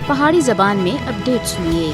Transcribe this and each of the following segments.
پہاڑی زبان میں اپڈیٹ سنیے۔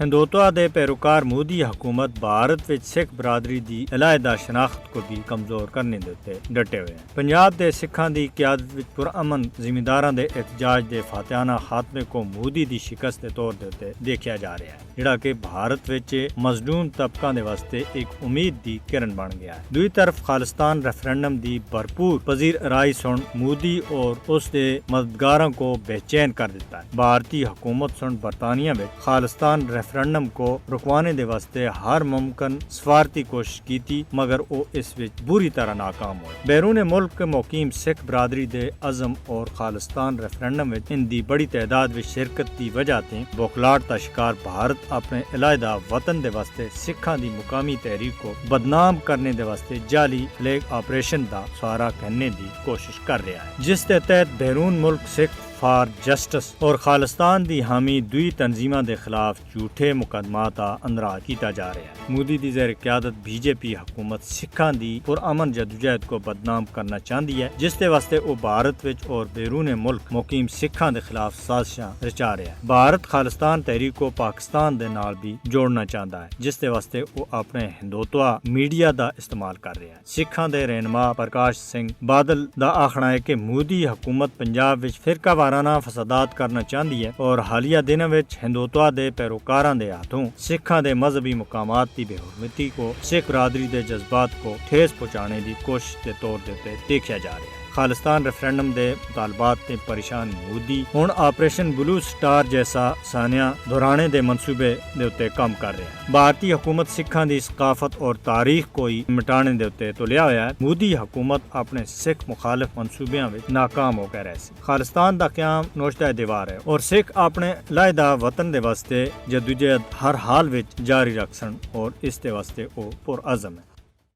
ہندوتوا دے پیروکار مودی حکومت بھارت وچ سکھ برادری دی علیحدہ شناخت کو بھی کمزور کرنے دے ڈٹے ہوئے ہیں۔ پنجاب دے سکھاں دی قیادت وچ پرامن زمینداراں دے احتجاج دے فاتحانہ خاتمے کو مودی دی شکست دے طور دے دیکھا جا رہا ہے، جڑا کہ بھارت وچ مظلوم طبقاں دے واسطے ایک امید دی کرن بن گیا ہے۔ دوئی طرف خالستان ریفرنڈم دی بھرپور پذیر رائی سن مودی اور اس دے مددگاراں کو بے چین کر دیتا ہے۔ بھارتی حکومت سن برطانیہ میں خالستان ریفرنڈم کو رکوانے دے واسطے ہر ممکن سفارتی کوشش کی تھی، مگر وہ اس وچ بری طرح ناکام ہوئے۔ بیرون ملک مقیم سکھ برادری دے عزم اور خالستان ریفرنڈم وچ ان دی بڑی تعداد وچ شرکت دی وجہ تے بوکھلاہٹ دا شکار بھارت اپنے علیحدہ وطن دے واسطے سکھاں دی مقامی تحریک کو بدنام کرنے دے واسطے جعلی فلیگ آپریشن دا سہارا کرنے دی کوشش کر رہا ہے، جس دے تحت بیرون ملک سکھ فار جسٹس اور خالستان دی حامی دوئی تنظیماں دے خلاف جھوٹے مقدمات اندراج کیتا جا رہا ہے۔ مودی دی زیر قیادت بی جے پی حکومت سکھاں دی پرامن جدوجہد کو بدنام کرنا چاہتی ہے، جس دے واسطے وہ بھارت وچ اور بیرون ملک مقیم سکھاں دے خلاف سازشاں رچا رہا ہے۔ بھارت خالستان تحریک کو پاکستان دے نال بھی جوڑنا چاہتا ہے، جس دے واسطے وہ اپنے ہندوتوا میڈیا دا استعمال کر رہا ہے۔ سکھاں دے رہنما پرکاش سنگھ بادل دا آخنا ہے کہ مودی حکومت پنجاب وچ فرقہ وارانہ فسادات کرنا چاہتی ہے اور حالیہ دنوں وچ ہندوتوا دے پیروکاراں دے ہاتھوں سکھاں دے مذہبی مقامات دی بے حرمتی کو سکھ برادری دے جذبات کو ٹھیس پہنچانے دی کوشش کے طور تے دیکھا جا رہا ہے۔ خالستان ریفرنڈم دے مطالبات تے پریشان مودی ہن آپریشن بلو سٹار جیسا سانیہ دہرانے دے منصوبے دے اتے کام کر رہا ہے۔ بھارتی حکومت سکھاں دی ثقافت اور تاریخ کو ہی مٹانے دے اتے تلیا ہویا ہے۔ مودی حکومت اپنے سکھ مخالف منصوبیاں وچ ناکام ہو کے رہے سی۔ خالستان دا قیام نوشتہ دیوار ہے اور سکھ اپنے علیحدہ وطن دے واسطے جدوجہد ہر حال وچ جاری رکھسن اور اس دے واسطے او پرعزم ہے۔